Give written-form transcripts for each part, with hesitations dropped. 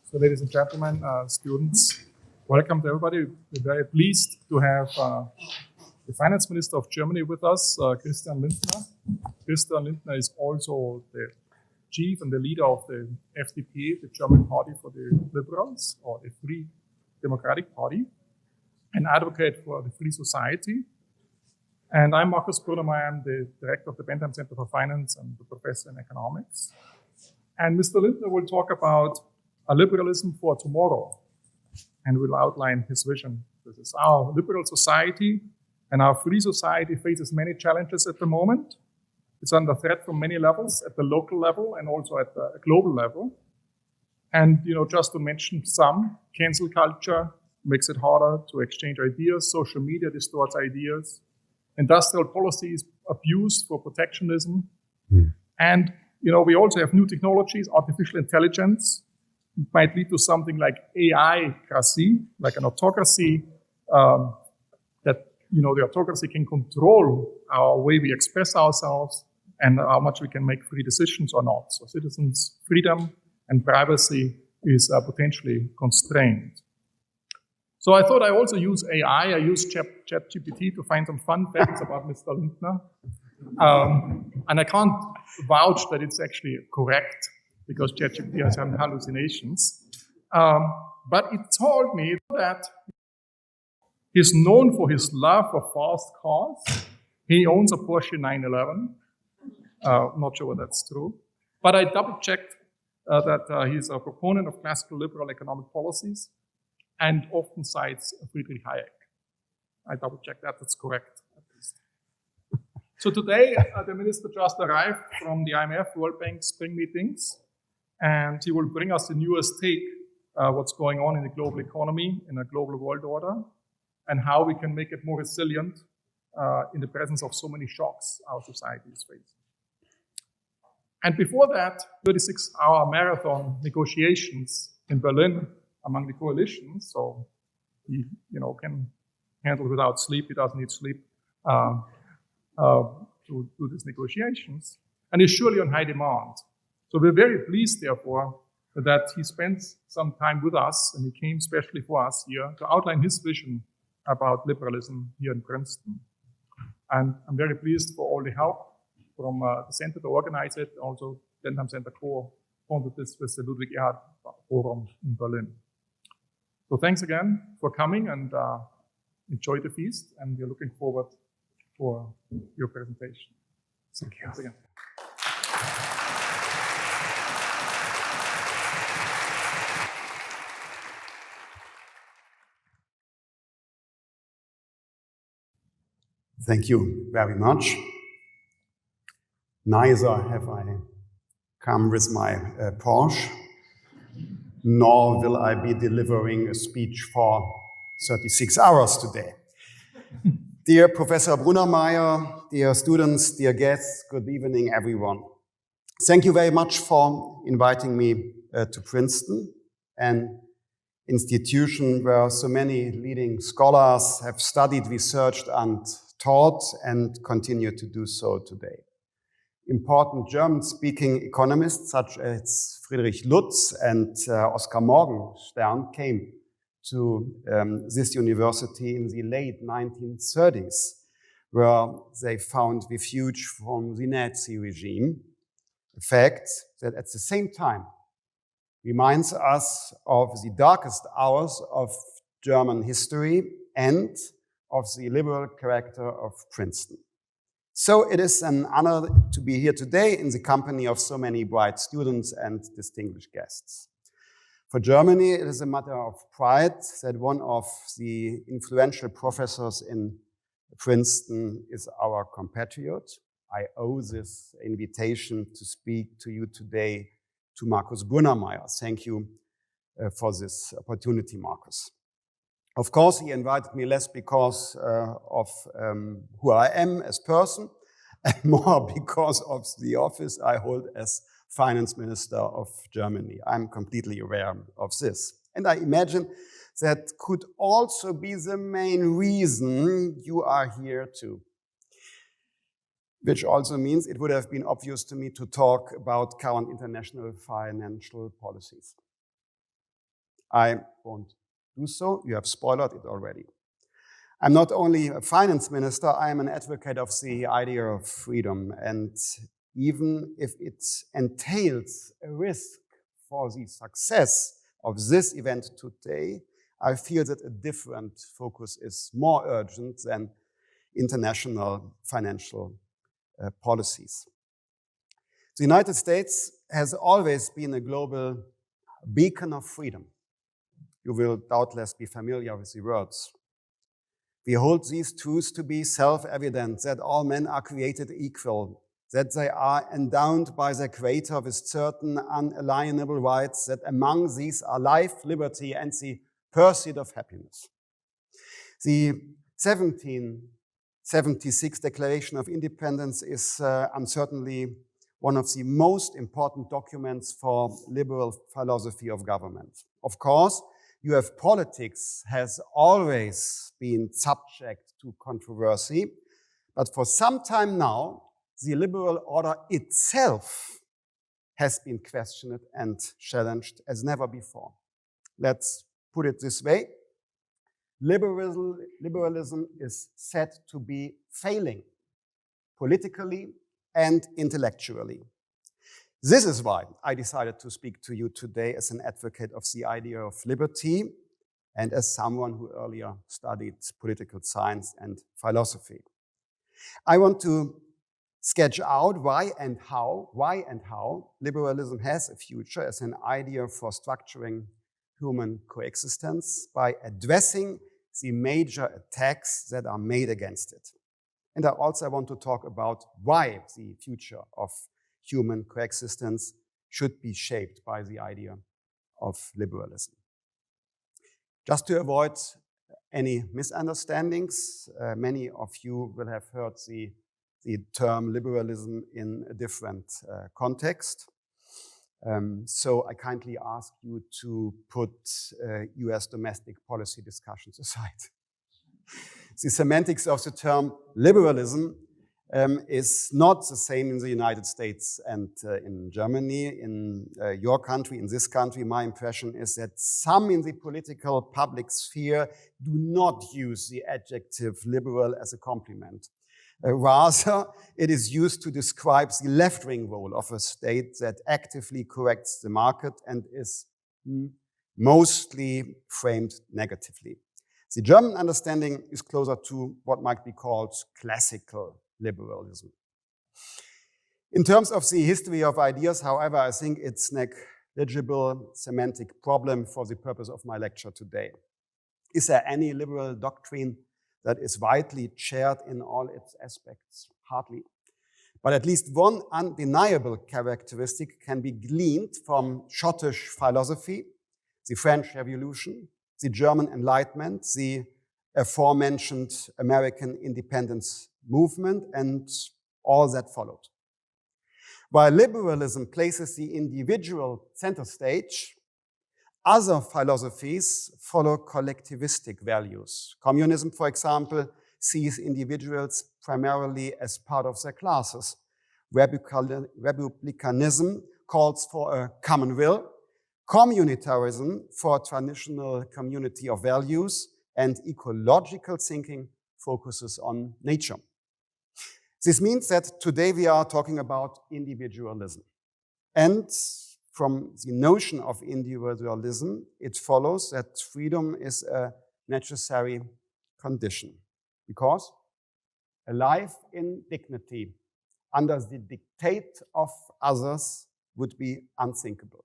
So, ladies and gentlemen, students, welcome to everybody. We're very pleased to have the Finance Minister of Germany with us, Christian Lindner. Christian Lindner is also the chief and the leader of the FDP, the German Party for the Liberals, or the Free Democratic Party, an advocate for the free society. And I'm Markus K. I'm the director of the Bendheim Center for Finance and the professor in economics. And Mr. Lindner will talk about a liberalism for tomorrow, and will outline his vision. This is our liberal society, and our free society faces many challenges at the moment. It's under threat from many levels, at the local level and also at the global level. And, just to mention some, cancel culture makes it harder to exchange ideas, social media distorts ideas, industrial policy is abused for protectionism. And, we also have new technologies, artificial intelligence, might lead to something like AI-cracy, like an autocracy, that, the autocracy can control our way we express ourselves and how much we can make free decisions or not. So citizens' freedom and privacy is potentially constrained. So I thought I also use AI. I use ChatGPT to find some fun facts about Mr. Lindner. And I can't vouch that it's actually correct, because ChatGPT has some hallucinations. But it told me that he's known for his love for fast cars. He owns a Porsche 911. Not sure whether that's true. But I double-checked that he's a proponent of classical liberal economic policies and often cites Friedrich Hayek. I double-checked that. That's correct, at least. So today, the minister just arrived from the IMF World Bank spring meetings, and he will bring us the newest take, what's going on in the global economy, in a global world order, and how we can make it more resilient in the presence of so many shocks our society is facing. And before that, 36-hour marathon negotiations in Berlin among the coalitions, so he, can handle without sleep. He doesn't need sleep to do these negotiations, and is surely on high demand. So we're very pleased, therefore, that he spent some time with us, and he came specially for us here to outline his vision about liberalism here in Princeton. And I'm very pleased for all the help from the center to organize it. Also, Bendheim Center co-funded this with the Ludwig-Erhard-Forum in Berlin. So thanks again for coming, and enjoy the feast, and we're looking forward for your presentation. Thank you. Thanks again. Thank you very much. Neither have I come with my Porsche, nor will I be delivering a speech for 36 hours today. Dear Professor Brunnermeier, dear students, dear guests, good evening, everyone. Thank you very much for inviting me to Princeton, an institution where so many leading scholars have studied, researched, and taught, and continue to do so today. Important German-speaking economists such as Friedrich Lutz and Oskar Morgenstern came to this university in the late 1930s, where they found refuge from the Nazi regime, a fact that at the same time reminds us of the darkest hours of German history and of the liberal character of Princeton. So it is an honor to be here today in the company of so many bright students and distinguished guests. For Germany, it is a matter of pride that one of the influential professors in Princeton is our compatriot. I owe this invitation to speak to you today to Markus Brunnermeier. Thank you for this opportunity, Markus. Of course, he invited me less because of who I am as person, and more because of the office I hold as Finance Minister of Germany. I'm completely aware of this. And I imagine that could also be the main reason you are here too. Which also means it would have been obvious to me to talk about current international financial policies. I won't do so. You have spoiled it already. I'm not only a finance minister, I am an advocate of the idea of freedom. And even if it entails a risk for the success of this event today, I feel that a different focus is more urgent than international financial policies. The United States has always been a global beacon of freedom. You will doubtless be familiar with the words. We hold these truths to be self-evident, that all men are created equal, that they are endowed by their Creator with certain unalienable rights, that among these are life, liberty, and the pursuit of happiness. The 1776 Declaration of Independence is uncertainly one of the most important documents for liberal philosophy of government. Of course, US politics has always been subject to controversy, but for some time now, the liberal order itself has been questioned and challenged as never before. Let's put it this way. Liberalism is said to be failing politically and intellectually. This is why I decided to speak to you today as an advocate of the idea of liberty and as someone who earlier studied political science and philosophy. I want to sketch out why and how liberalism has a future as an idea for structuring human coexistence by addressing the major attacks that are made against it. And I also want to talk about why the future of human coexistence should be shaped by the idea of liberalism. Just to avoid any misunderstandings, many of you will have heard the term liberalism in a different context. So I kindly ask you to put US domestic policy discussions aside. The semantics of the term liberalism is not the same in the United States and in Germany. In your country, in this country, my impression is that some in the political public sphere do not use the adjective liberal as a compliment. Rather, it is used to describe the left-wing role of a state that actively corrects the market and is mostly framed negatively. The German understanding is closer to what might be called classical liberalism. In terms of the history of ideas, however, I think it's a negligible semantic problem for the purpose of my lecture today. Is there any liberal doctrine that is widely shared in all its aspects? Hardly. But at least one undeniable characteristic can be gleaned from Scottish philosophy, the French Revolution, the German Enlightenment, the aforementioned American independence movement, and all that followed. While liberalism places the individual center stage, other philosophies follow collectivistic values. Communism, for example, sees individuals primarily as part of their classes. Republicanism calls for a common will. Communitarism for traditional community of values, and ecological thinking focuses on nature. This means that today we are talking about individualism. And from the notion of individualism, it follows that freedom is a necessary condition, because a life in dignity under the dictate of others would be unthinkable.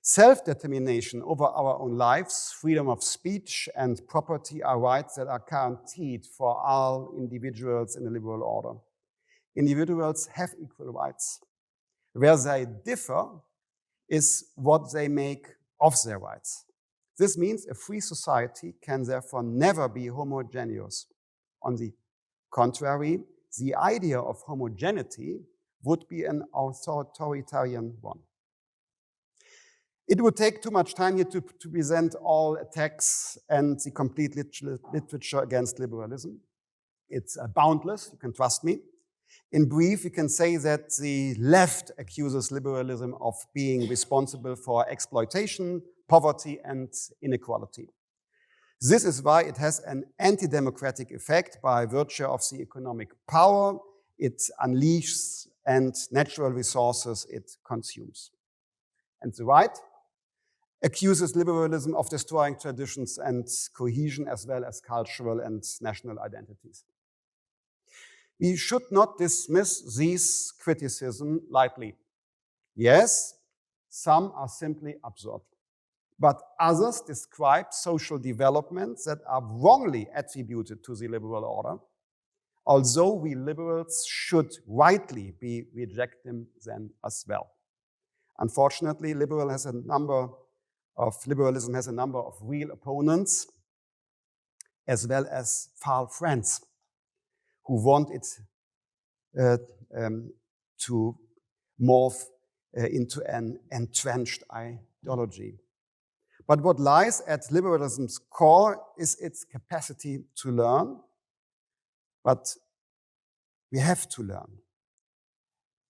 Self-determination over our own lives, freedom of speech, and property are rights that are guaranteed for all individuals in the liberal order. Individuals have equal rights. Where they differ is what they make of their rights. This means a free society can therefore never be homogeneous. On the contrary, the idea of homogeneity would be an authoritarian one. It would take too much time here to present all attacks and the complete literature against liberalism. It's boundless, you can trust me. In brief, we can say that the left accuses liberalism of being responsible for exploitation, poverty and inequality. This is why it has an anti-democratic effect by virtue of the economic power it unleashes and natural resources it consumes. And the right accuses liberalism of destroying traditions and cohesion as well as cultural and national identities. We should not dismiss these criticisms lightly. Yes, some are simply absurd, but others describe social developments that are wrongly attributed to the liberal order, although we liberals should rightly reject them then as well. Unfortunately, liberalism has a number of real opponents as well as foul friends who want it to morph into an entrenched ideology. But what lies at liberalism's core is its capacity to learn, but we have to learn.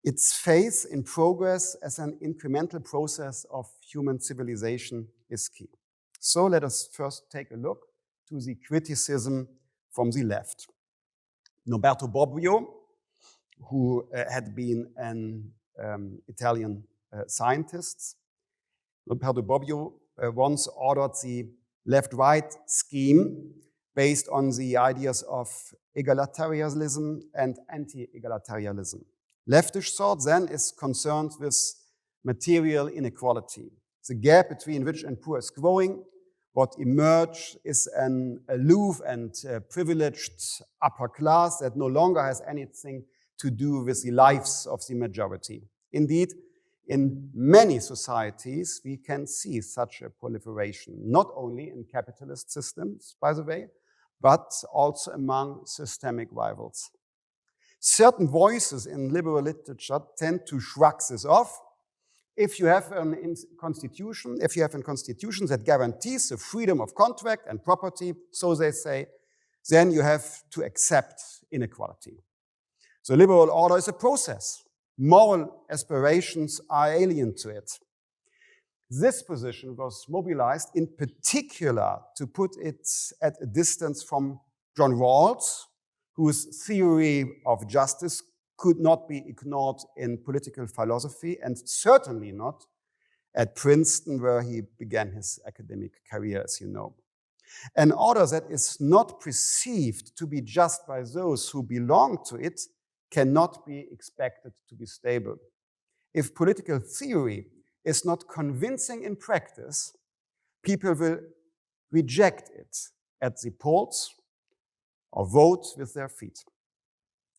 Its faith in progress as an incremental process of human civilization is key. So let us first take a look to the criticism from the left. Norberto Bobbio, who had been an Italian scientist, Norberto Bobbio once ordered the left-right scheme based on the ideas of egalitarianism and anti-egalitarianism. Leftish thought then is concerned with material inequality. The gap between rich and poor is growing. What emerged is an aloof and privileged upper class that no longer has anything to do with the lives of the majority. Indeed, in many societies, we can see such a proliferation, not only in capitalist systems, by the way, but also among systemic rivals. Certain voices in liberal literature tend to shrug this off. If you have a constitution that guarantees the freedom of contract and property, so they say, then you have to accept inequality. The liberal order is a process. Moral aspirations are alien to it. This position was mobilized in particular to put it at a distance from John Rawls, whose theory of justice could not be ignored in political philosophy, and certainly not at Princeton, where he began his academic career, as you know. An order that is not perceived to be just by those who belong to it cannot be expected to be stable. If political theory is not convincing in practice, people will reject it at the polls or vote with their feet.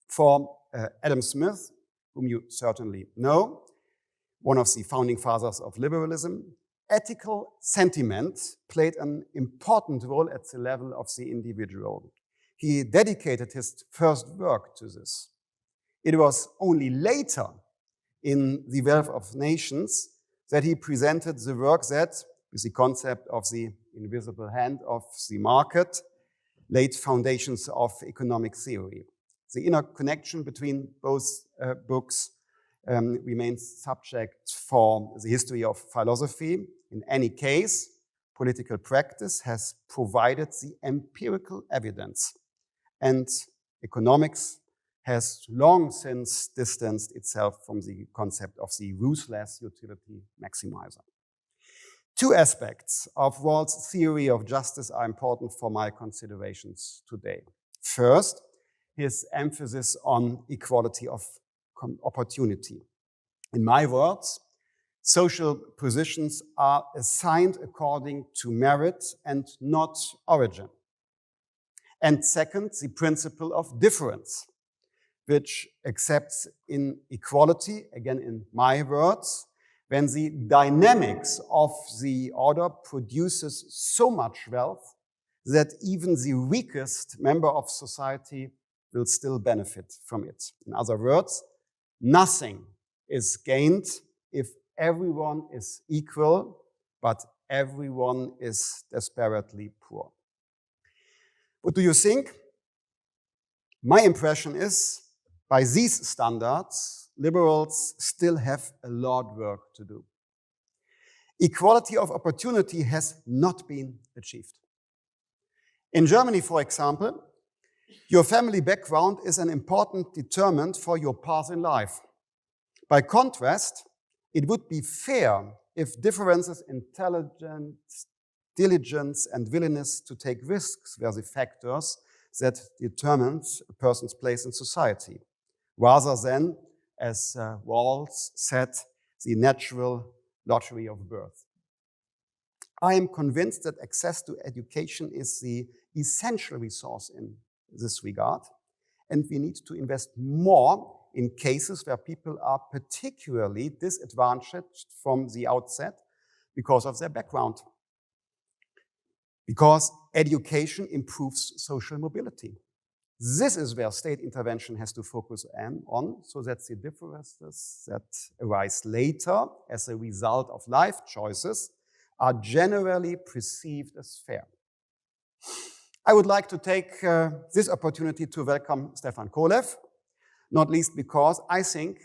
For Adam Smith, whom you certainly know, one of the founding fathers of liberalism, ethical sentiment played an important role at the level of the individual. He dedicated his first work to this. It was only later in The Wealth of Nations that he presented the work that, with the concept of the invisible hand of the market, laid foundations of economic theory. The inner connection between both books remains subject for the history of philosophy. In any case, political practice has provided the empirical evidence, and economics has long since distanced itself from the concept of the ruthless utility maximizer. Two aspects of Rawls' theory of justice are important for my considerations today. First, his emphasis on equality of opportunity. In my words, social positions are assigned according to merit and not origin. And second, the principle of difference, which accepts inequality, again in my words, when the dynamics of the order produces so much wealth that even the weakest member of society will still benefit from it. In other words, nothing is gained if everyone is equal, but everyone is desperately poor. What do you think? My impression is, by these standards, liberals still have a lot of work to do. Equality of opportunity has not been achieved. In Germany, for example, your family background is an important determinant for your path in life. By contrast, it would be fair if differences in intelligence, diligence, and willingness to take risks were the factors that determined a person's place in society, rather than, as Rawls said, the natural lottery of birth. I am convinced that access to education is the essential resource in this regard, and we need to invest more in cases where people are particularly disadvantaged from the outset because of their background. Because education improves social mobility. This is where state intervention has to focus on, so that the differences that arise later as a result of life choices are generally perceived as fair. I would like to take this opportunity to welcome Stefan Kolev, not least because I think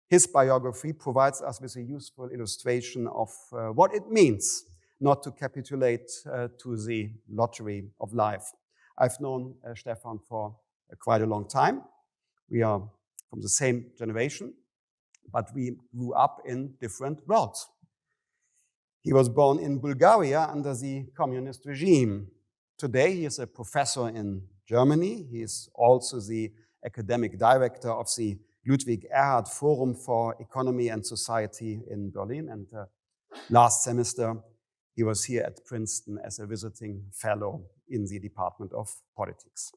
his biography provides us with a useful illustration of what it means not to capitulate to the lottery of life. I've known Stefan for quite a long time. We are from the same generation, but we grew up in different worlds. He was born in Bulgaria under the communist regime. Today, he is a professor in Germany. He is also the academic director of the Ludwig-Erhard-Forum for Economy and Society in Berlin. And last semester, he was here at Princeton as a visiting fellow in the Department of Politics.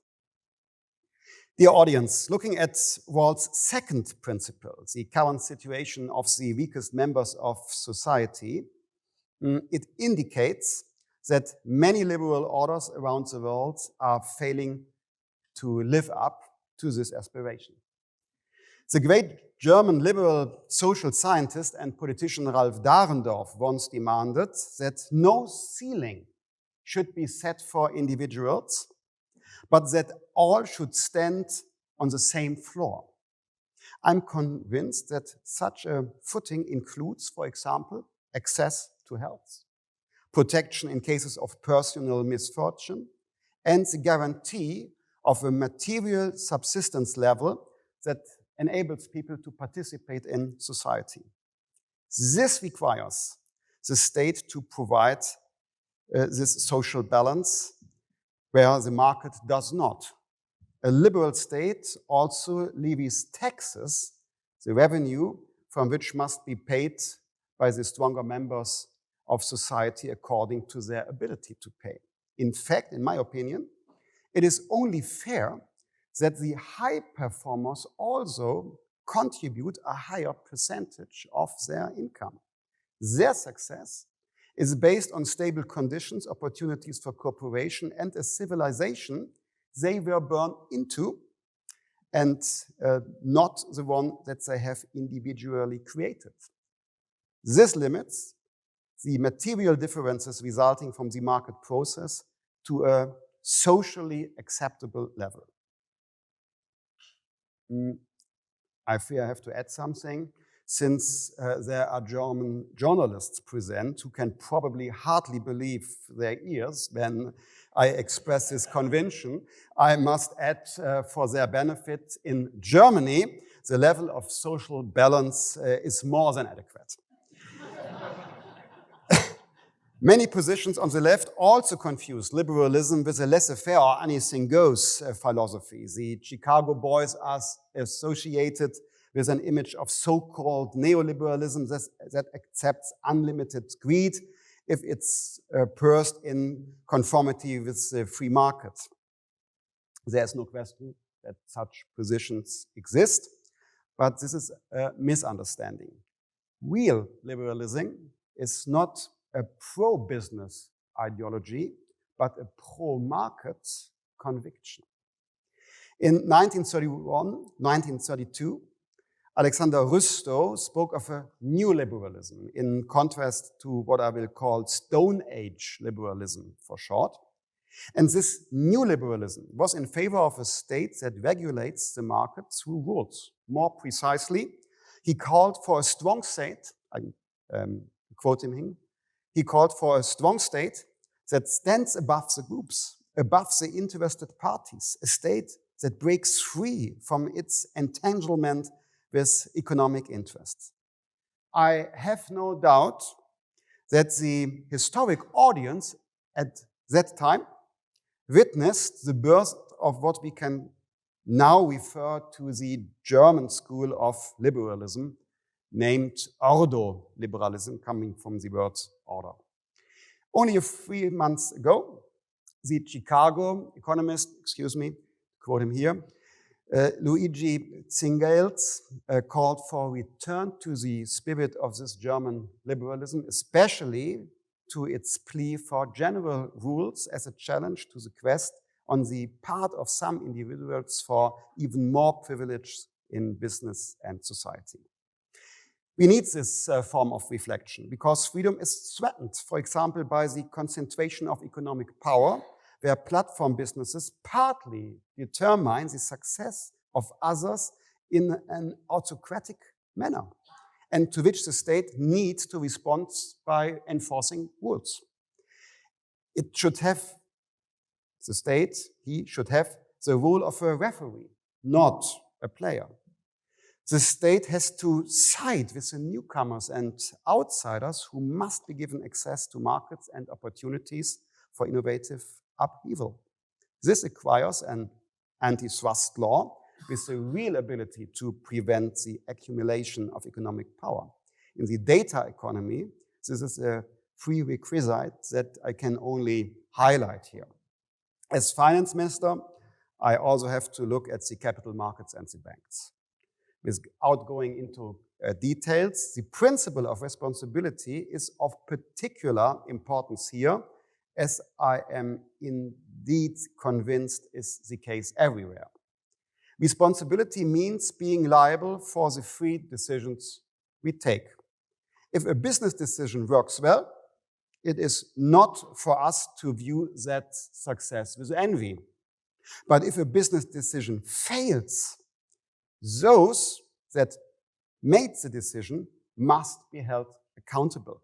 Dear audience, looking at Rawls' second principle, the current situation of the weakest members of society, it indicates that many liberal orders around the world are failing to live up to this aspiration. The great German liberal social scientist and politician Ralph Dahrendorf once demanded that no ceiling should be set for individuals, but that all should stand on the same floor. I'm convinced that such a footing includes, for example, access to health, protection in cases of personal misfortune, and the guarantee of a material subsistence level that enables people to participate in society. This requires the state to provide this social balance where the market does not. A liberal state also levies taxes, the revenue from which must be paid by the stronger members of society according to their ability to pay. In fact, in my opinion, it is only fair that the high performers also contribute a higher percentage of their income. Their success is based on stable conditions, opportunities for cooperation, and a civilization they were born into, and not the one that they have individually created. This limits the material differences resulting from the market process to a socially acceptable level. I fear I have to add something, since there are German journalists present who can probably hardly believe their ears when I express this conviction. I must add, for their benefit, in Germany, the level of social balance is more than adequate. Many positions on the left also confuse liberalism with a laissez-faire or anything goes philosophy. The Chicago boys are associated with an image of so-called neoliberalism that accepts unlimited greed if it's pursed in conformity with the free market. There's no question that such positions exist, but this is a misunderstanding. Real liberalism is not a pro-business ideology, but a pro-market conviction. In 1932, Alexander Rüstow spoke of a new liberalism in contrast to what I will call Stone Age liberalism for short. And this new liberalism was in favor of a state that regulates the market through rules. More precisely, he called for a strong state, quote him, he called for a strong state that stands above the groups, above the interested parties, a state that breaks free from its entanglement with economic interests. I have no doubt that the historic audience at that time witnessed the birth of what we can now refer to the German school of liberalism, named Ordo Liberalism, coming from the word order. Only a few months ago, the Chicago economist, quote him here, Luigi Zingales called for return to the spirit of this German liberalism, especially to its plea for general rules as a challenge to the quest on the part of some individuals for even more privilege in business and society. We need this form of reflection because freedom is threatened, for example, by the concentration of economic power, where platform businesses partly determine the success of others in an autocratic manner, and to which the state needs to respond by enforcing rules. He should have the role of a referee, not a player. The state has to side with the newcomers and outsiders who must be given access to markets and opportunities for innovative upheaval. This requires an antitrust law with the real ability to prevent the accumulation of economic power. In the data economy, this is a prerequisite that I can only highlight here. As finance minister, I also have to look at the capital markets and the banks. Without going into details, the principle of responsibility is of particular importance here, as I am indeed convinced is the case everywhere. Responsibility means being liable for the free decisions we take. If a business decision works well, it is not for us to view that success with envy. But if a business decision fails, those that made the decision must be held accountable.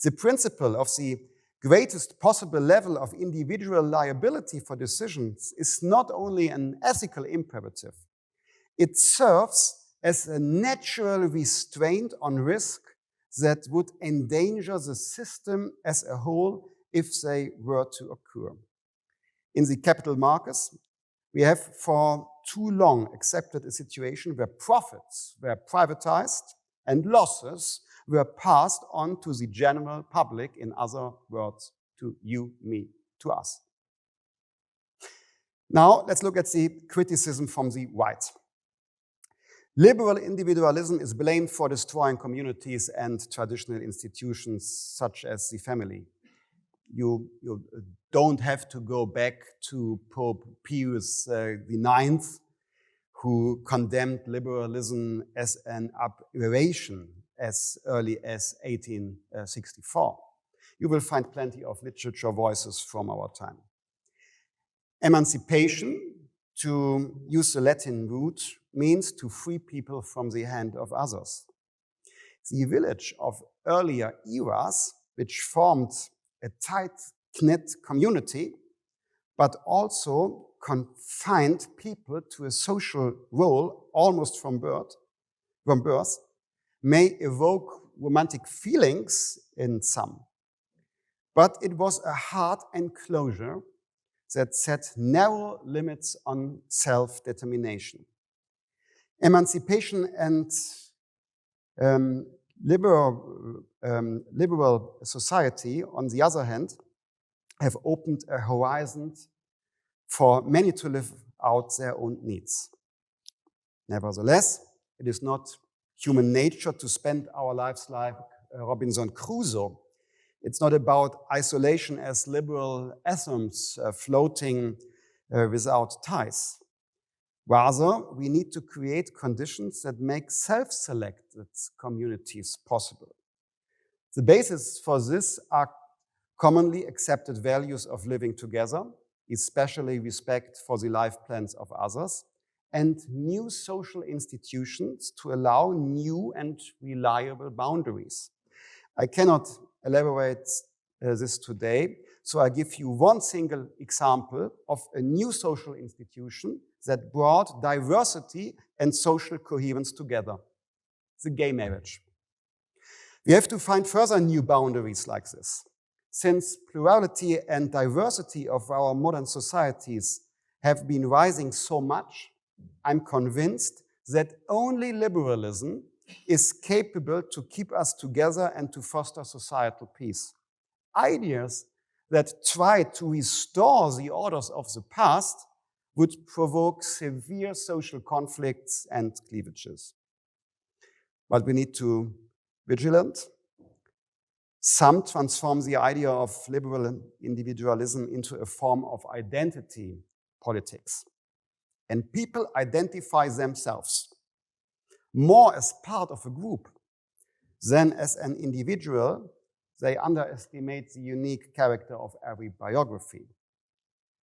The principle of the greatest possible level of individual liability for decisions is not only an ethical imperative, it serves as a natural restraint on risk that would endanger the system as a whole if they were to occur. In the capital markets, we have for too long accepted a situation where profits were privatized and losses were passed on to the general public, in other words, to you, me, to us. Now, let's look at the criticism from the right. Liberal individualism is blamed for destroying communities and traditional institutions such as the family. You don't have to go back to Pope Pius IX, who condemned liberalism as an aberration as early as 1864. You will find plenty of literature voices from our time. Emancipation, to use the Latin root, means to free people from the hand of others. The village of earlier eras, which formed a tight-knit community, but also confined people to a social role almost from birth, may evoke romantic feelings in some. But it was a hard enclosure that set narrow limits on self-determination. Emancipation and liberal society, on the other hand, have opened a horizon for many to live out their own needs. Nevertheless, it is not human nature to spend our lives like Robinson Crusoe. It's not about isolation as liberal atoms floating without ties. Rather, we need to create conditions that make self-selected communities possible. The basis for this are commonly accepted values of living together, especially respect for the life plans of others, and new social institutions to allow new and reliable boundaries. I cannot elaborate this today, so I give you one single example of a new social institution that brought diversity and social coherence together: the gay marriage. We have to find further new boundaries like this. Since plurality and diversity of our modern societies have been rising so much, I'm convinced that only liberalism is capable to keep us together and to foster societal peace. Ideas that try to restore the orders of the past would provoke severe social conflicts and cleavages. But we need to be vigilant. Some transform the idea of liberal individualism into a form of identity politics. And people identify themselves more as part of a group than as an individual. They underestimate the unique character of every biography.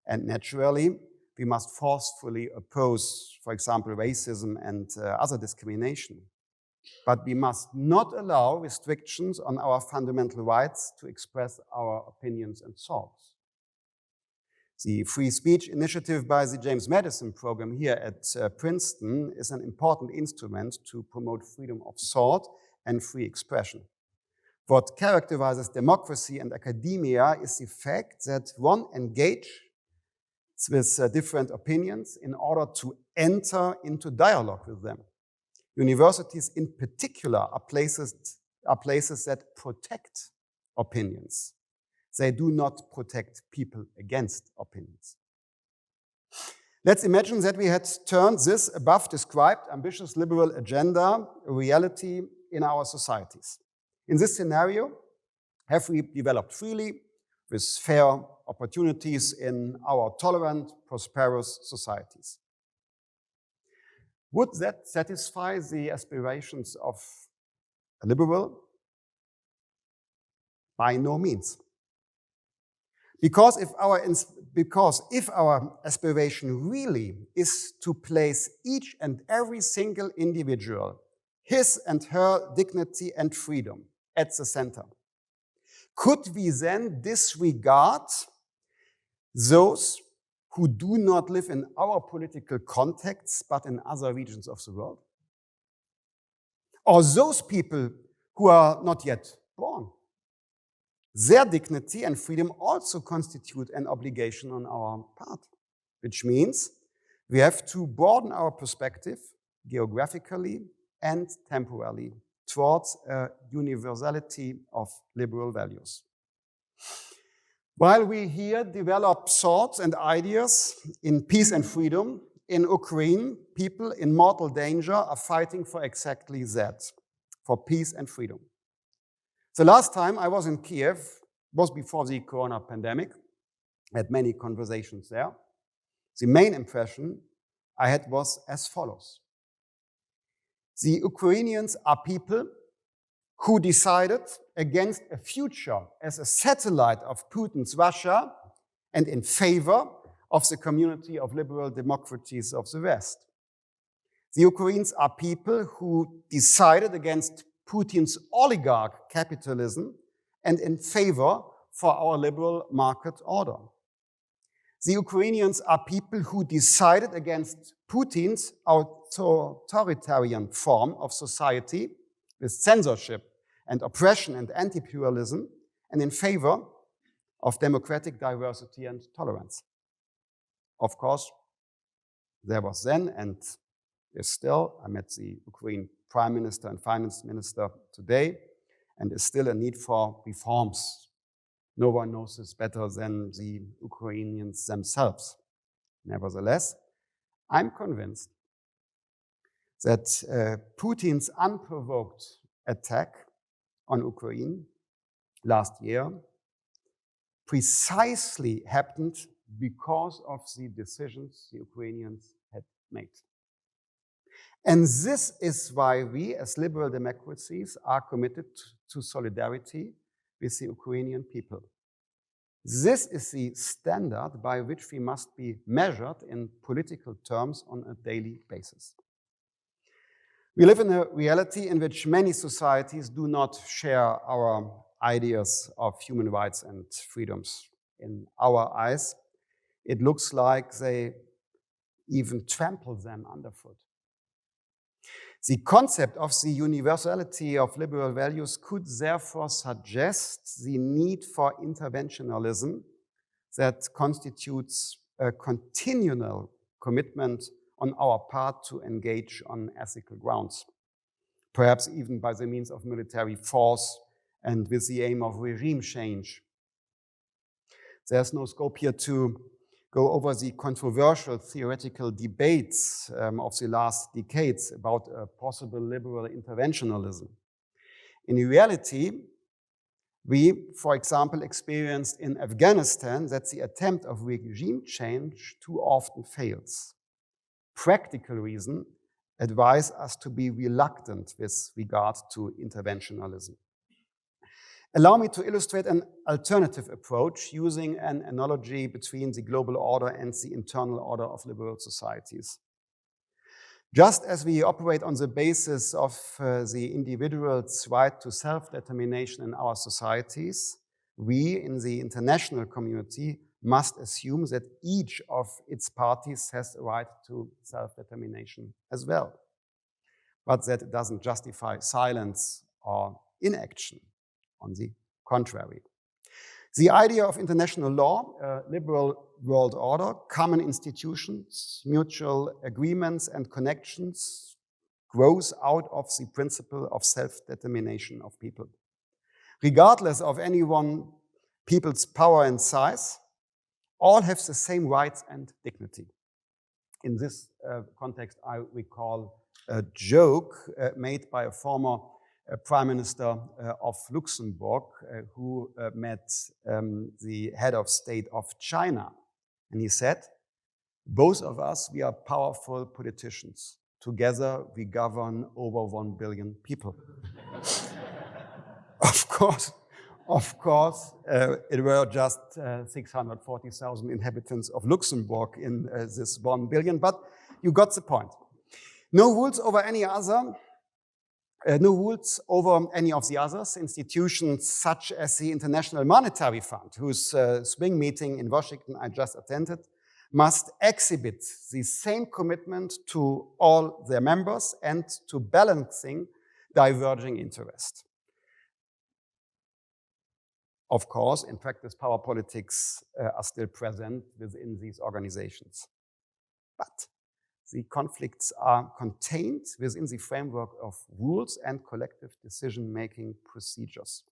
And naturally, we must forcefully oppose, for example, racism and other discrimination. But we must not allow restrictions on our fundamental rights to express our opinions and thoughts. The Free Speech Initiative by the James Madison Program here at Princeton is an important instrument to promote freedom of thought and free expression. What characterizes democracy and academia is the fact that one engages with different opinions in order to enter into dialogue with them. Universities in particular are places that protect opinions. They do not protect people against opinions. Let's imagine that we had turned this above described ambitious liberal agenda a reality in our societies. In this scenario, have we developed freely with fair opportunities in our tolerant, prosperous societies? Would that satisfy the aspirations of a liberal? By no means. Because if our aspiration really is to place each and every single individual, his and her dignity and freedom, at the center, could we then disregard those who do not live in our political contexts but in other regions of the world? Or those people who are not yet born? Their dignity and freedom also constitute an obligation on our part, which means we have to broaden our perspective geographically and temporally towards a universality of liberal values. While we here develop thoughts and ideas in peace and freedom, in Ukraine, people in mortal danger are fighting for exactly that, for peace and freedom. The last time I was in Kiev was before the corona pandemic. I had many conversations there. The main impression I had was as follows. The Ukrainians are people who decided against a future as a satellite of Putin's Russia and in favor of the community of liberal democracies of the West. The Ukrainians are people who decided against Putin's oligarch capitalism and in favor for our liberal market order. The Ukrainians are people who decided against Putin's authoritarian form of society with censorship and oppression and anti-pluralism, and in favor of democratic diversity and tolerance. Of course, there was then, and is still, I met the Ukraine Prime Minister and Finance Minister today, and is still a need for reforms. No one knows this better than the Ukrainians themselves. Nevertheless, I'm convinced that Putin's unprovoked attack on Ukraine last year precisely happened because of the decisions the Ukrainians had made. And this is why we, as liberal democracies, are committed to solidarity with the Ukrainian people. This is the standard by which we must be measured in political terms on a daily basis. We live in a reality in which many societies do not share our ideas of human rights and freedoms. In our eyes, it looks like they even trample them underfoot. The concept of the universality of liberal values could therefore suggest the need for interventionalism that constitutes a continual commitment on our part to engage on ethical grounds, perhaps even by the means of military force and with the aim of regime change. There's no scope here to go over the controversial theoretical debates of the last decades about a possible liberal interventionalism. In reality, we, for example, experienced in Afghanistan that the attempt of regime change too often fails. Practical reason advise us to be reluctant with regard to interventionalism. Allow me to illustrate an alternative approach using an analogy between the global order and the internal order of liberal societies. Just as we operate on the basis of the individual's right to self-determination in our societies, we in the international community must assume that each of its parties has a right to self-determination as well. But that doesn't justify silence or inaction. On the contrary. The idea of international law, liberal world order, common institutions, mutual agreements and connections grows out of the principle of self-determination of people. Regardless of any one people's power and size, all have the same rights and dignity. In this context, I recall a joke made by a former Prime Minister of Luxembourg who met the head of state of China. And he said, both of us, we are powerful politicians. Together, we govern over 1 billion people. Of course, it were just 640,000 inhabitants of Luxembourg in this 1 billion, but you got the point. No rules over any other. No rules over any of the others. Institutions such as the International Monetary Fund, whose swing meeting in Washington I just attended, must exhibit the same commitment to all their members and to balancing diverging interests. Of course, in practice, power politics are still present within these organizations. But the conflicts are contained within the framework of rules and collective decision-making procedures.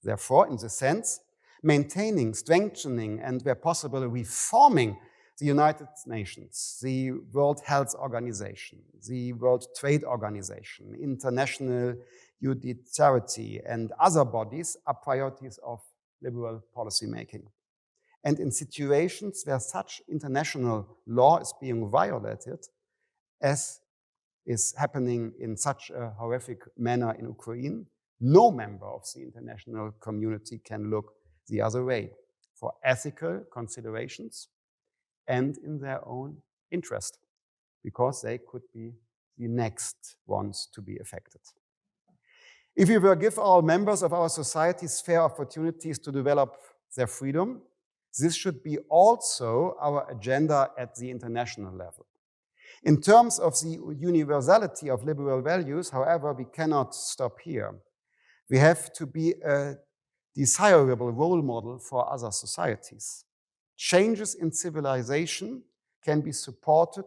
Therefore, in this sense, maintaining, strengthening, and where possible, reforming the United Nations, the World Health Organization, the World Trade Organization, international judiciary, and other bodies are priorities of liberal policymaking. And in situations where such international law is being violated, as is happening in such a horrific manner in Ukraine, no member of the international community can look the other way for ethical considerations and in their own interest, because they could be the next ones to be affected. If we will give all members of our societies fair opportunities to develop their freedom, this should be also our agenda at the international level. In terms of the universality of liberal values, however, we cannot stop here. We have to be a desirable role model for other societies. Changes in civilization can be supported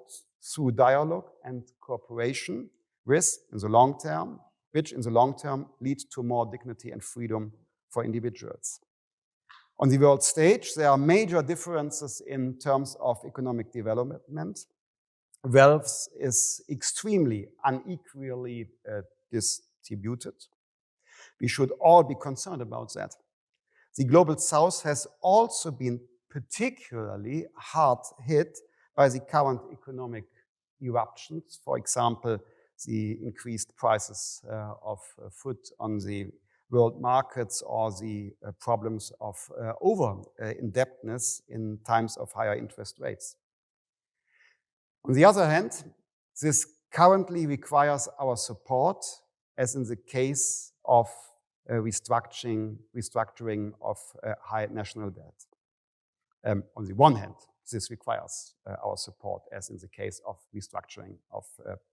through dialogue and cooperation, which in the long term lead to more dignity and freedom for individuals. On the world stage, there are major differences in terms of economic development. Wealth is extremely unequally distributed. We should all be concerned about that. The global south has also been particularly hard hit by the current economic eruptions. For example, the increased prices of food on the world markets or the problems of over-indebtedness in times of higher interest rates. On the other hand, this currently requires our support, as in the case of restructuring of high national debt. On the one hand, this requires our support, as in the case of restructuring of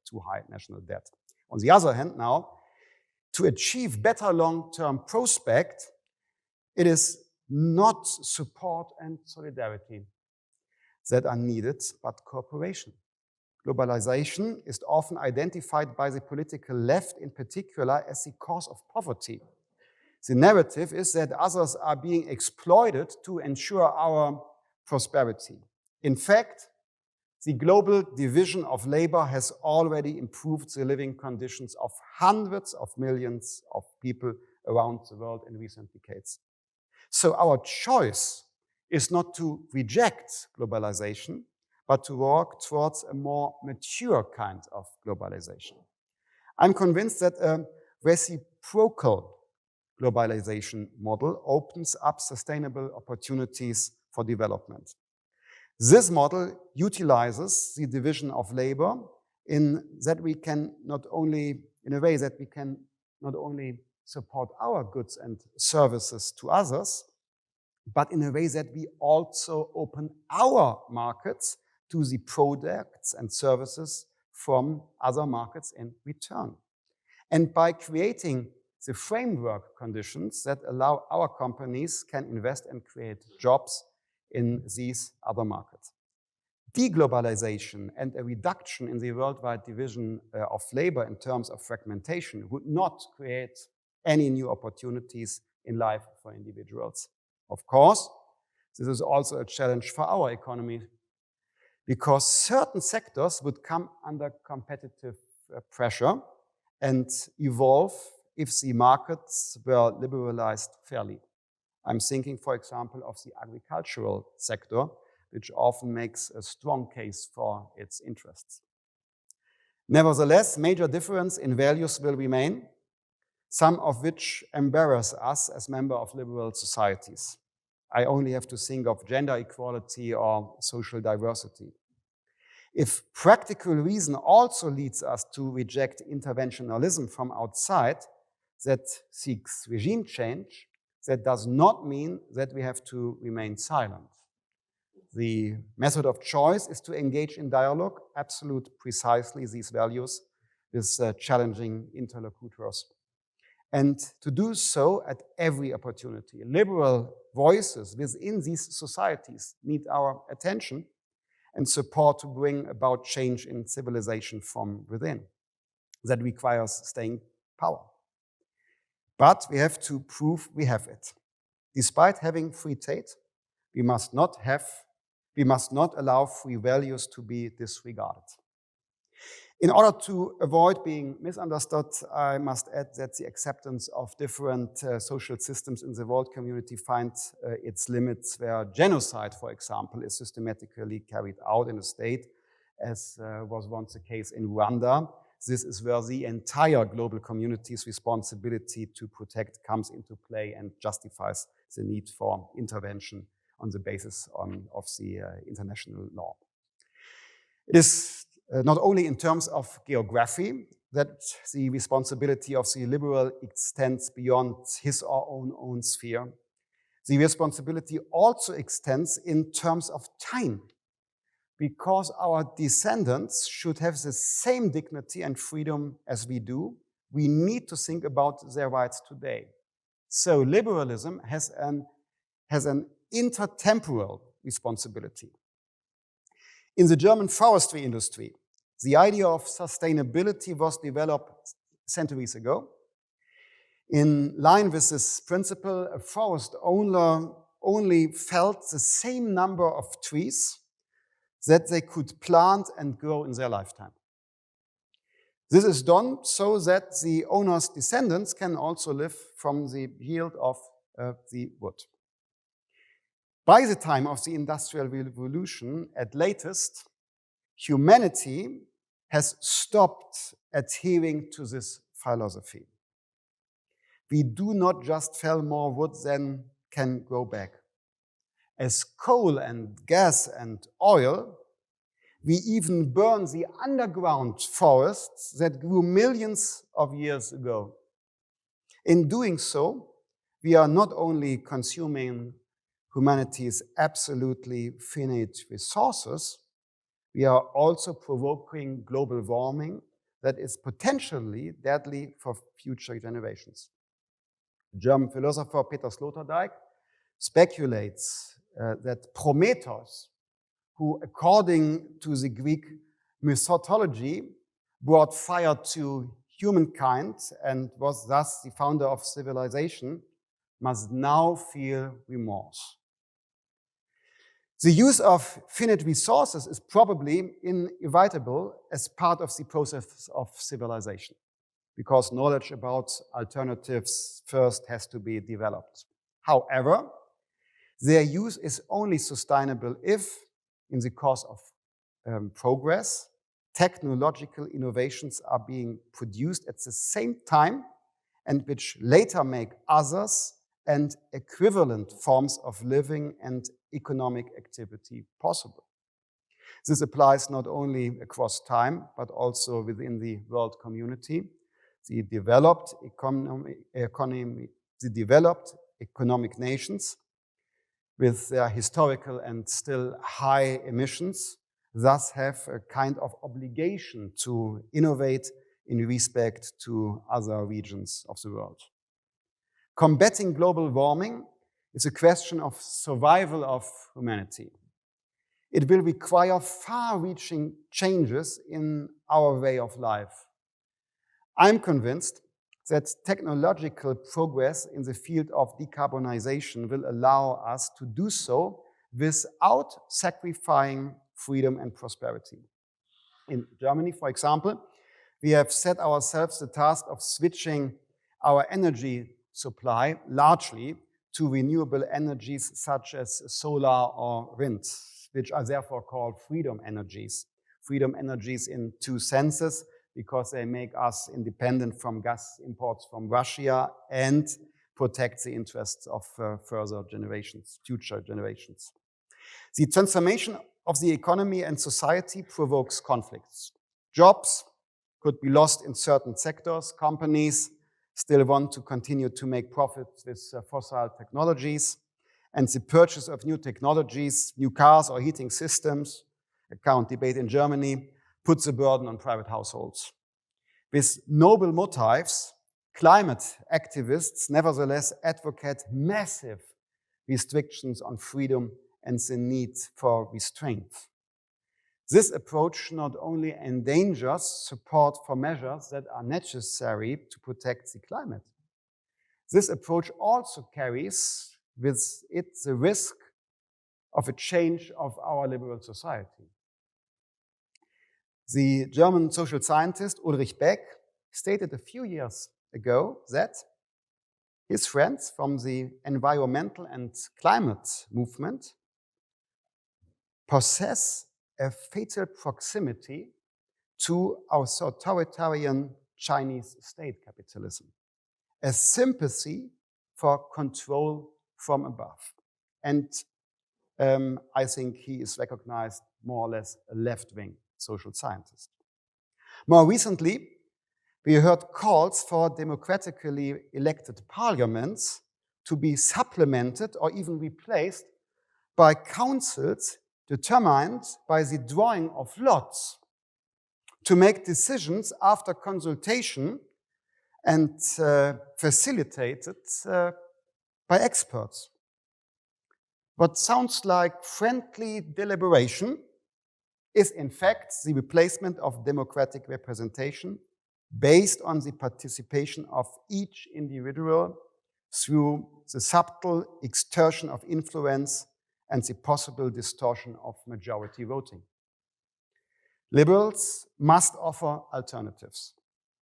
too high national debt. On the other hand, now, to achieve better long-term prospect, it is not support and solidarity that are needed, but cooperation. Globalization is often identified by the political left in particular as the cause of poverty. The narrative is that others are being exploited to ensure our prosperity. In fact, the global division of labor has already improved the living conditions of hundreds of millions of people around the world in recent decades. So our choice is not to reject globalization, but to work towards a more mature kind of globalization. I'm convinced that a reciprocal globalization model opens up sustainable opportunities for development. This model utilizes the division of labor in a way that we can not only support our goods and services to others, but in a way that we also open our markets to the products and services from other markets in return. And by creating the framework conditions that allow our companies can invest and create jobs in these other markets. Deglobalization and a reduction in the worldwide division of labor in terms of fragmentation would not create any new opportunities in life for individuals. Of course, this is also a challenge for our economy, because certain sectors would come under competitive pressure and evolve if the markets were liberalized fairly. I'm thinking, for example, of the agricultural sector, which often makes a strong case for its interests. Nevertheless, major difference in values will remain, some of which embarrass us as members of liberal societies. I only have to think of gender equality or social diversity. If practical reason also leads us to reject interventionalism from outside that seeks regime change, that does not mean that we have to remain silent. The method of choice is to engage in dialogue, absolute precisely these values, with challenging interlocutors. And to do so at every opportunity. Liberal voices within these societies need our attention and support to bring about change in civilization from within. That requires staying power. But we have to prove we have it. Despite having free trade, we must not allow free values to be disregarded. In order to avoid being misunderstood, I must add that the acceptance of different social systems in the world community finds its limits where genocide, for example, is systematically carried out in a state, as was once the case in Rwanda. This is where the entire global community's responsibility to protect comes into play and justifies the need for intervention on the basis of the international law. It is not only in terms of geography that the responsibility of the liberal extends beyond his or own sphere. The responsibility also extends in terms of time, because our descendants should have the same dignity and freedom as we do. We need to think about their rights today. So liberalism has an intertemporal responsibility. In the German forestry industry, the idea of sustainability was developed centuries ago. In line with this principle, a forest owner only felled the same number of trees that they could plant and grow in their lifetime. This is done so that the owner's descendants can also live from the yield of the wood. By the time of the Industrial Revolution, at latest, humanity has stopped adhering to this philosophy. We do not just fell more wood than can grow back. As coal and gas and oil We even burn the underground forests that grew millions of years ago. In doing so, we are not only consuming humanity's absolutely finite resources, we are also provoking global warming that is potentially deadly for future generations. German philosopher Peter Sloterdijk speculates that Prometheus, who according to the Greek mythology brought fire to humankind and was thus the founder of civilization, must now feel remorse. The use of finite resources is probably inevitable as part of the process of civilization, because knowledge about alternatives first has to be developed. However, their use is only sustainable if, in the course of progress, technological innovations are being produced at the same time and which later make others and equivalent forms of living and economic activity possible. This applies not only across time, but also within the world community. The developed economic nations with their historical and still high emissions thus have a kind of obligation to innovate in respect to other regions of the world. Combating global warming is a question of survival of humanity. It will require far-reaching changes in our way of life. I'm convinced that technological progress in the field of decarbonization will allow us to do so without sacrificing freedom and prosperity. In Germany, for example, we have set ourselves the task of switching our energy supply largely to renewable energies such as solar or wind, which are therefore called freedom energies. Freedom energies in two senses, because they make us independent from gas imports from Russia and protect the interests of further generations, future generations. The transformation of the economy and society provokes conflicts. Jobs could be lost in certain sectors. Companies still want to continue to make profits with fossil technologies. And the purchase of new technologies, new cars or heating systems, a current debate in Germany, puts a burden on private households. With noble motives, climate activists nevertheless advocate massive restrictions on freedom and the need for restraint. This approach not only endangers support for measures that are necessary to protect the climate, this approach also carries with it the risk of a change of our liberal society. The German social scientist Ulrich Beck stated a few years ago that his friends from the environmental and climate movement possess a fatal proximity to authoritarian Chinese state capitalism, a sympathy for control from above. And I think he is recognized more or less a left-wing social scientist. More recently, we heard calls for democratically elected parliaments to be supplemented or even replaced by councils determined by the drawing of lots to make decisions after consultation and facilitated by experts. What sounds like friendly deliberation is in fact the replacement of democratic representation based on the participation of each individual through the subtle exertion of influence and the possible distortion of majority voting. Liberals must offer alternatives.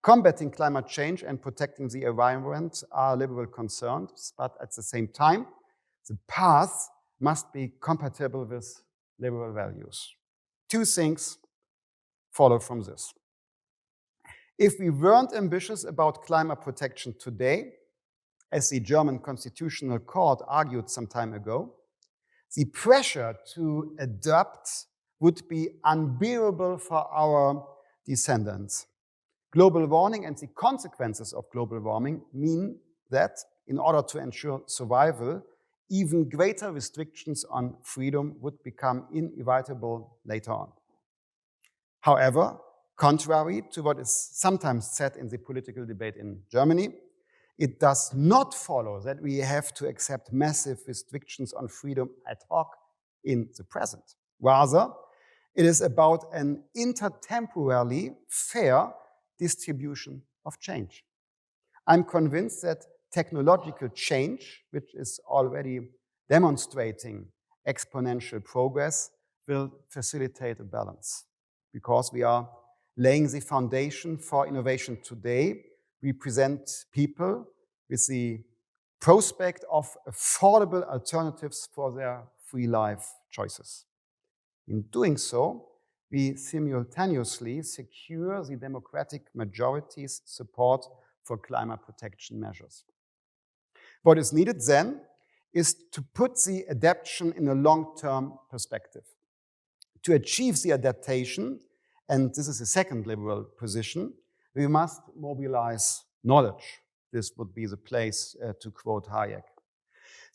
Combating climate change and protecting the environment are liberal concerns, but at the same time, the path must be compatible with liberal values. Two things follow from this. If we weren't ambitious about climate protection today, as the German Constitutional Court argued some time ago, the pressure to adapt would be unbearable for our descendants. Global warming and the consequences of global warming mean that in order to ensure survival, even greater restrictions on freedom would become inevitable later on. However, contrary to what is sometimes said in the political debate in Germany, it does not follow that we have to accept massive restrictions on freedom ad hoc in the present. Rather, it is about an intertemporally fair distribution of change. I'm convinced that technological change, which is already demonstrating exponential progress, will facilitate a balance because we are laying the foundation for innovation today. We present people with the prospect of affordable alternatives for their free life choices. In doing so, we simultaneously secure the democratic majority's support for climate protection measures. What is needed then is to put the adaptation in a long-term perspective. To achieve the adaptation, and this is the second liberal position, we must mobilize knowledge. This would be the place to quote Hayek.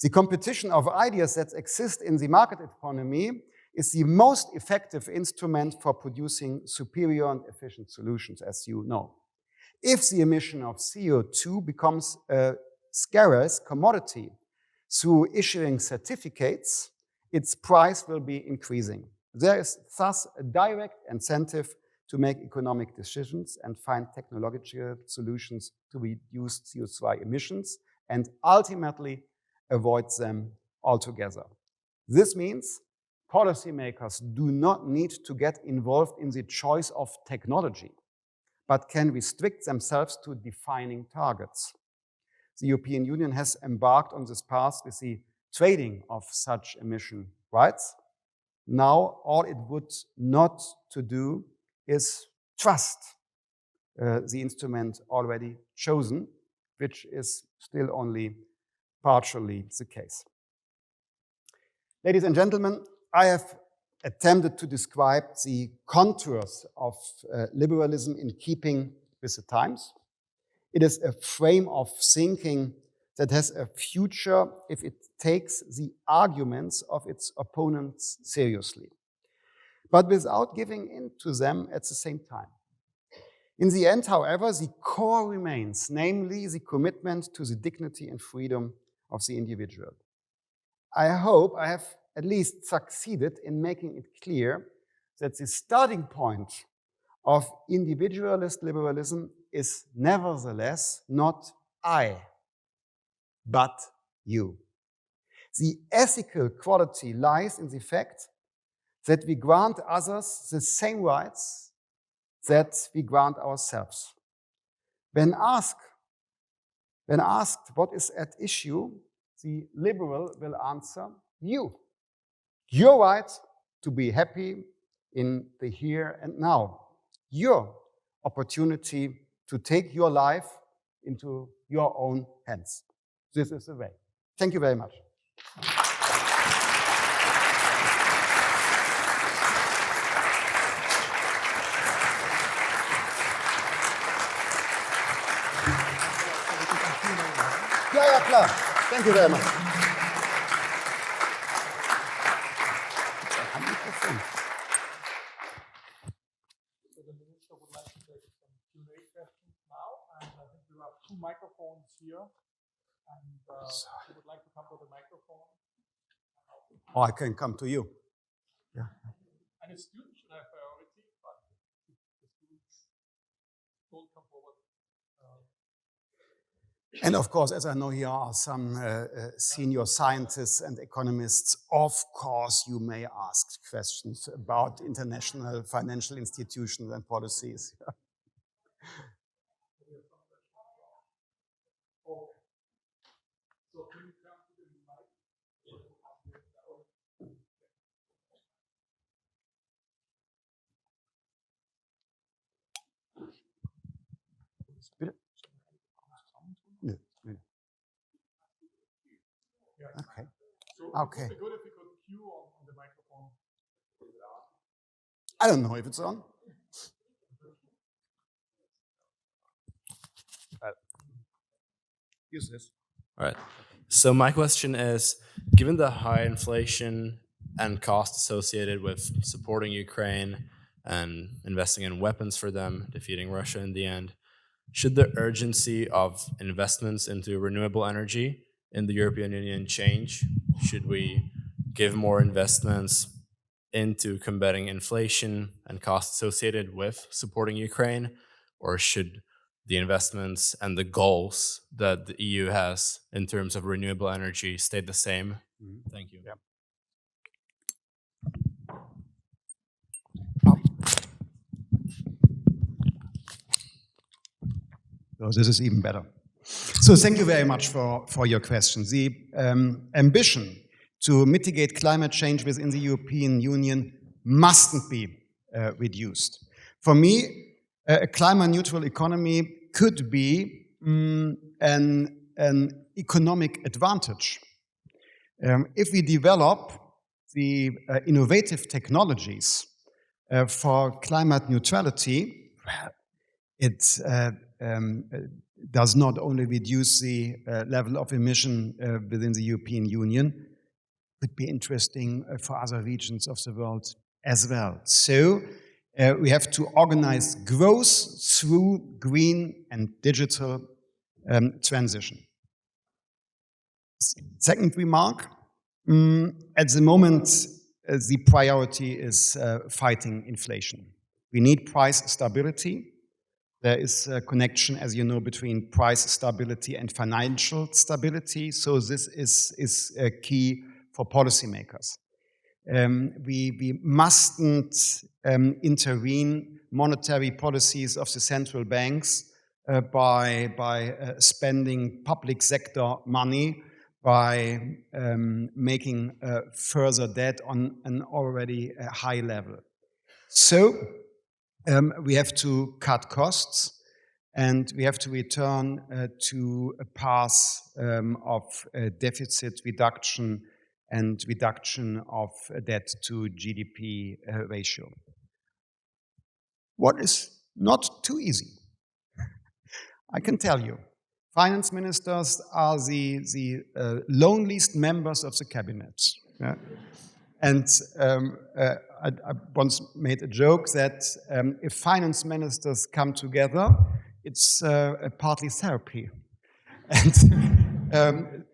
The competition of ideas that exist in the market economy is the most effective instrument for producing superior and efficient solutions, as you know. If the emission of CO2 becomes a scarce commodity through issuing certificates, its price will be increasing. There is thus a direct incentive to make economic decisions and find technological solutions to reduce CO2 emissions and ultimately avoid them altogether. This means policymakers do not need to get involved in the choice of technology, but can restrict themselves to defining targets. The European Union has embarked on this path with the trading of such emission rights. Now, all it would not to do is trust the instrument already chosen, which is still only partially the case. Ladies and gentlemen, I have attempted to describe the contours of liberalism in keeping with the times. It is a frame of thinking that has a future if it takes the arguments of its opponents seriously, but without giving in to them at the same time. In the end, however, the core remains, namely the commitment to the dignity and freedom of the individual. I hope I have at least succeeded in making it clear that the starting point of individualist liberalism is nevertheless not I, but you. The ethical quality lies in the fact that we grant others the same rights that we grant ourselves. When asked what is at issue, the liberal will answer, you. Your right to be happy in the here and now. Your opportunity to take your life into your own hands. This is the way. Thank you very much. Ja, klar. Thank you very much. So the minister would like to take some Q&A questions now, and I think we have two microphones here, and he would like to come to the microphone. Oh, I can come to you. Yeah. And the students should have priority, but if the students don't come forward. And of course, as I know here are some senior scientists and economists, of course you may ask questions about international financial institutions and policies. Okay. So Okay. it would be good if we could queue on the microphone. I don't know if it's on. Use this. All right. So my question is, given the high inflation and cost associated with supporting Ukraine and investing in weapons for them, defeating Russia in the end, should the urgency of investments into renewable energy in the European Union change? Should we give more investments into combating inflation and costs associated with supporting Ukraine, or should the investments and the goals that the EU has in terms of renewable energy stay the same? Thank you. Yeah. So this is even better. So thank you very much for your question. The ambition to mitigate climate change within the European Union mustn't be reduced. For me, a climate-neutral economy could be an economic advantage. If we develop the innovative technologies for climate neutrality, it does not only reduce the level of emission within the European Union, it could be interesting for other regions of the world as well. So we have to organize growth through green and digital transition. Second remark, at the moment, the priority is fighting inflation. We need price stability. There is a connection, as you know, between price stability and financial stability. So this is key for policymakers. We mustn't intervene monetary policies of the central banks by spending public sector money, by making further debt on an already high level. So we have to cut costs, and we have to return to a path of deficit reduction and reduction of debt to GDP ratio. What is not too easy, I can tell you. Finance ministers are the loneliest members of the cabinet. Yeah? And I once made a joke that if finance ministers come together, it's partly therapy. And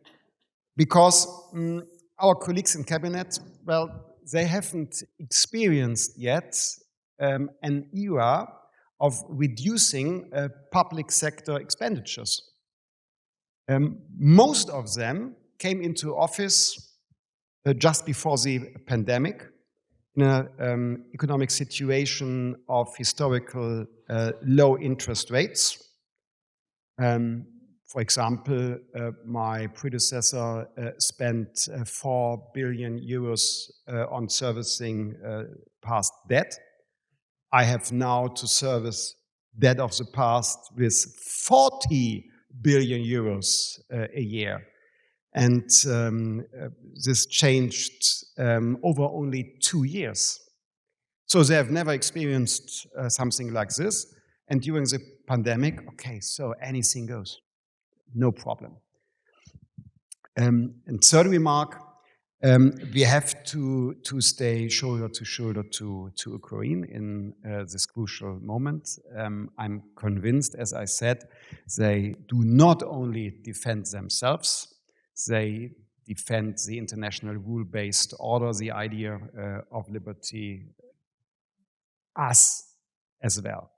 because our colleagues in cabinet, well, they haven't experienced yet an era of reducing public sector expenditures. Most of them came into office just before the pandemic, in an economic situation of historical low interest rates. For example, my predecessor spent 4 billion euros on servicing past debt. I have now to service debt of the past with 40 billion euros a year. And this changed over only 2 years. So they have never experienced something like this. And during the pandemic, okay, so anything goes. No problem. And third remark, we have to stay shoulder to shoulder to Ukraine in this crucial moment. I'm convinced, as I said, they do not only defend themselves, they defend the international rule-based order, the idea of liberty, us as well.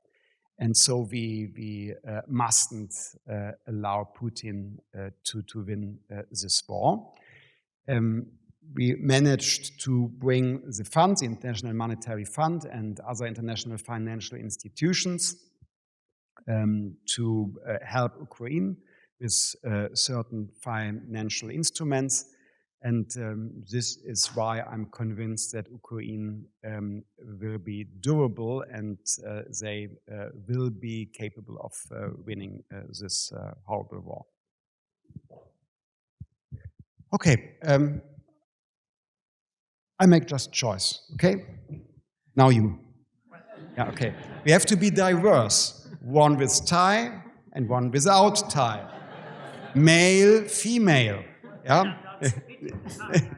And so we mustn't allow Putin to win this war. We managed to bring the fund, the International Monetary Fund, and other international financial institutions to help Ukraine with certain financial instruments. And this is why I'm convinced that Ukraine will be durable and they will be capable of winning this horrible war. Okay, I make just choice, okay? Now you. Yeah, okay. We have to be diverse. One with tie and one without tie. Male, female. Yeah?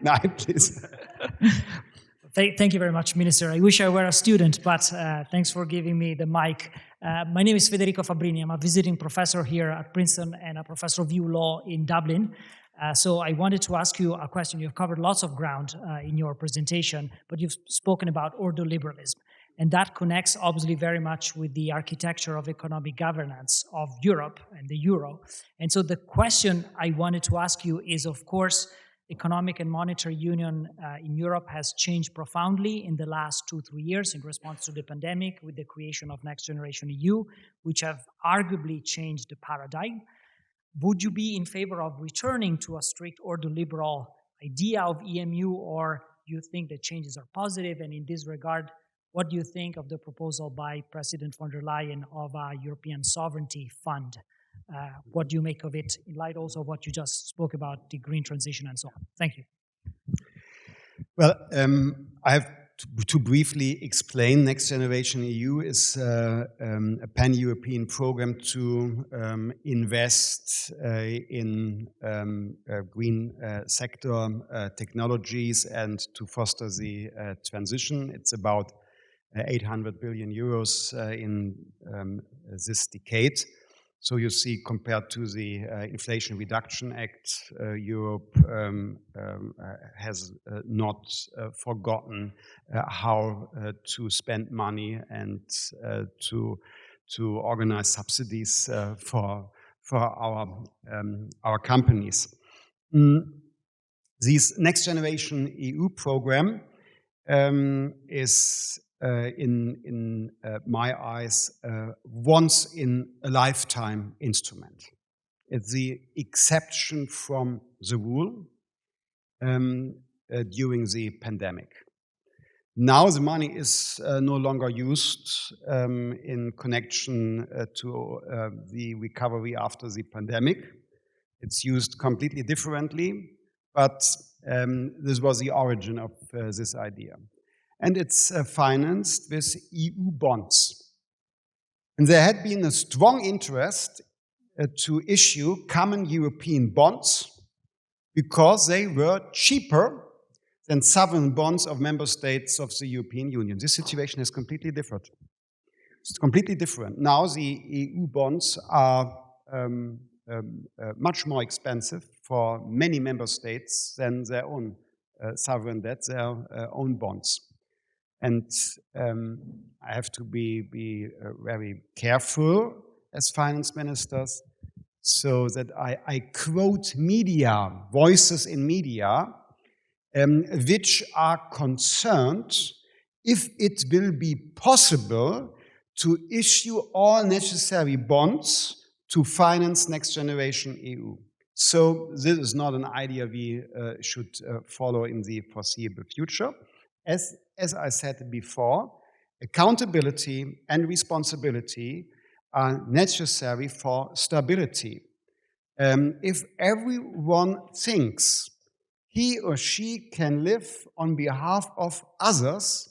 No, please. Thank you very much, Minister. I wish I were a student, but thanks for giving me the mic. My name is Federico Fabbrini. I'm a visiting professor here at Princeton and a professor of EU law in Dublin. So I wanted to ask you a question. You've covered lots of ground in your presentation, but you've spoken about ordoliberalism. And that connects obviously very much with the architecture of economic governance of Europe and the euro. And so the question I wanted to ask you is, of course, economic and monetary union in Europe has changed profoundly in the last 2-3 years in response to the pandemic with the creation of Next Generation EU, which have arguably changed the paradigm. Would you be in favor of returning to a strict ordoliberal idea of EMU, or do you think the changes are positive? And in this regard, what do you think of the proposal by President von der Leyen of a European sovereignty fund? What do you make of it in light also of what you just spoke about, the green transition and so on? Thank you. Well, I have to briefly explain. Next Generation EU is a pan-European program to invest in green sector technologies and to foster the transition. It's about 800 billion euros in this decade. So you see, compared to the Inflation Reduction Act, Europe has not forgotten how to spend money and to organize subsidies for our companies. This Next Generation EU program is in my eyes, once in a lifetime instrument. It's the exception from the rule during the pandemic. Now the money is no longer used in connection to the recovery after the pandemic. It's used completely differently, but this was the origin of this idea. And it's financed with EU bonds. And there had been a strong interest to issue common European bonds because they were cheaper than sovereign bonds of member states of the European Union. This situation is completely different. It's completely different. Now the EU bonds are much more expensive for many member states than their own sovereign debt, their own bonds. And I have to be very careful as finance ministers so that I quote media, voices in media, which are concerned if it will be possible to issue all necessary bonds to finance Next Generation EU. So this is not an idea we should follow in the foreseeable future. As I said before, accountability and responsibility are necessary for stability. If everyone thinks he or she can live on behalf of others,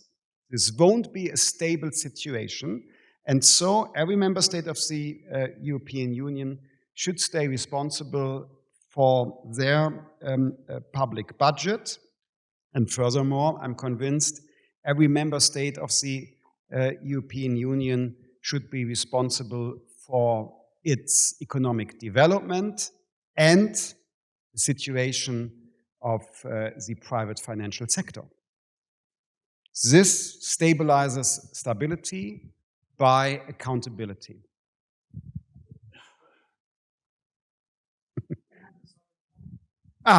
this won't be a stable situation. And so every member state of the European Union should stay responsible for their public budget. And furthermore, I'm convinced every member state of the European Union should be responsible for its economic development and the situation of the private financial sector. This stabilizes stability by accountability.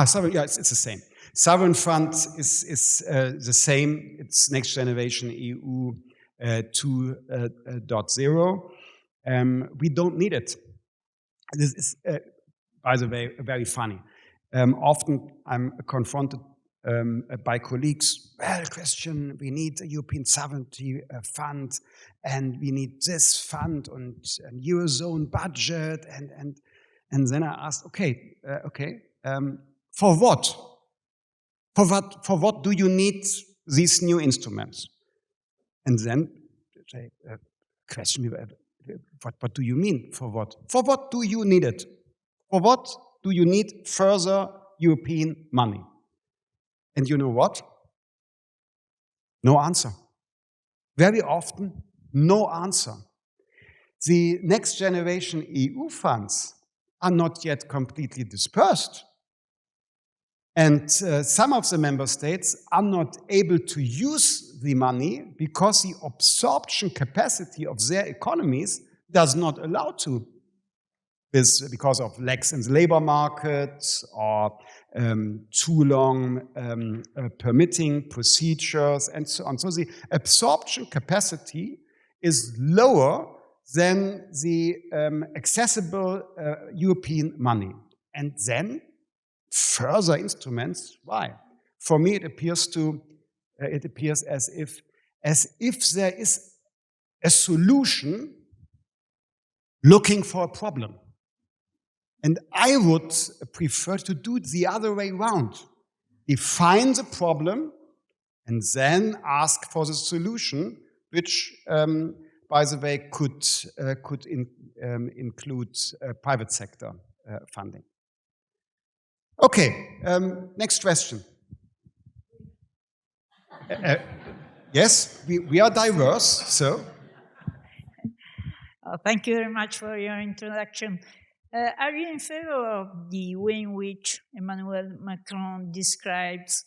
Sovereign, yeah, it's the same. Sovereign fund is the same. It's Next Generation EU 2.0. We don't need it. This is, by the way, very funny. Often I'm confronted by colleagues, well, Christian, we need a European sovereignty fund, and we need this fund and Eurozone budget, and then I asked, okay, for what? For what do you need these new instruments? And then question me, what do you mean? For what? For what do you need it? For what do you need further European money? And you know what? No answer. Very often, no answer. The next generation EU funds are not yet completely dispersed. And some of the member states are not able to use the money because the absorption capacity of their economies does not allow to. Because of lacks in the labor market or too long permitting procedures and so on. So the absorption capacity is lower than the accessible European money. And then further instruments, why? For me, it appears as if there is a solution looking for a problem. And I would prefer to do it the other way around. Define the problem and then ask for the solution, which, by the way, could include private sector funding. Okay, next question. Yes, we are diverse, so. Thank you very much for your introduction. Are you in favor of the way in which Emmanuel Macron describes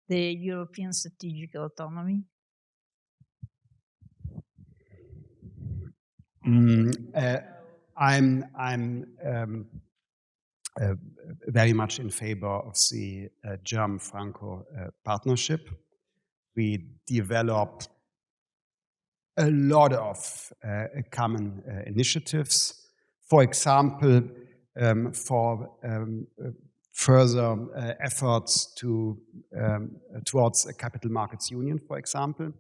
the European strategic autonomy? I'm very much in favor of the German-Franco partnership. We developed a lot of common initiatives. For example, for further efforts towards a capital markets union, for example.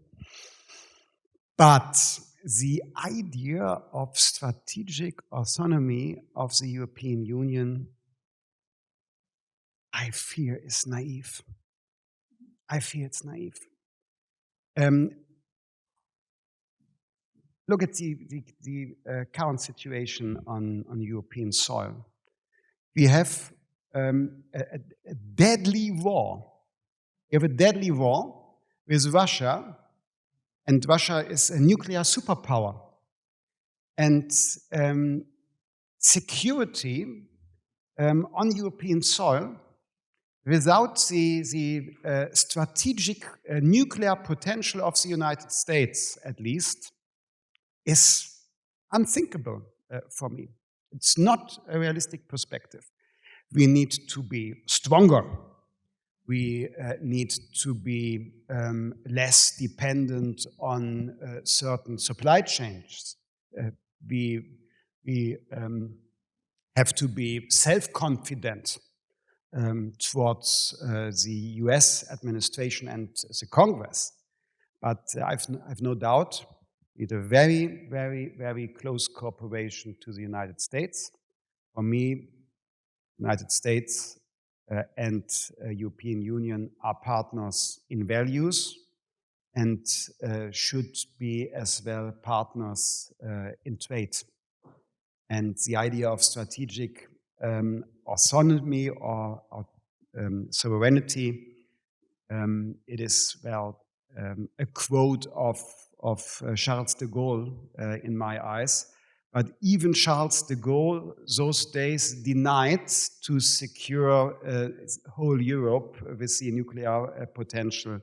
But the idea of strategic autonomy of the European Union, I fear, is naive. I fear it's naive. Look at the current situation on European soil. We have a deadly war. We have a deadly war with Russia, and Russia is a nuclear superpower. And security on European soil without the strategic nuclear potential of the United States, at least, is unthinkable for me. It's not a realistic perspective. We need to be stronger. We need to be less dependent on certain supply chains. We have to be self-confident towards the US administration and the Congress. But I've no doubt we need a very, very, very close cooperation to the United States. For me, United States and European Union are partners in values and should be as well partners in trade. And the idea of strategic autonomy or sovereignty, it is, well, a quote of Charles de Gaulle in my eyes. But even Charles de Gaulle, those days, denied to secure whole Europe with the nuclear potential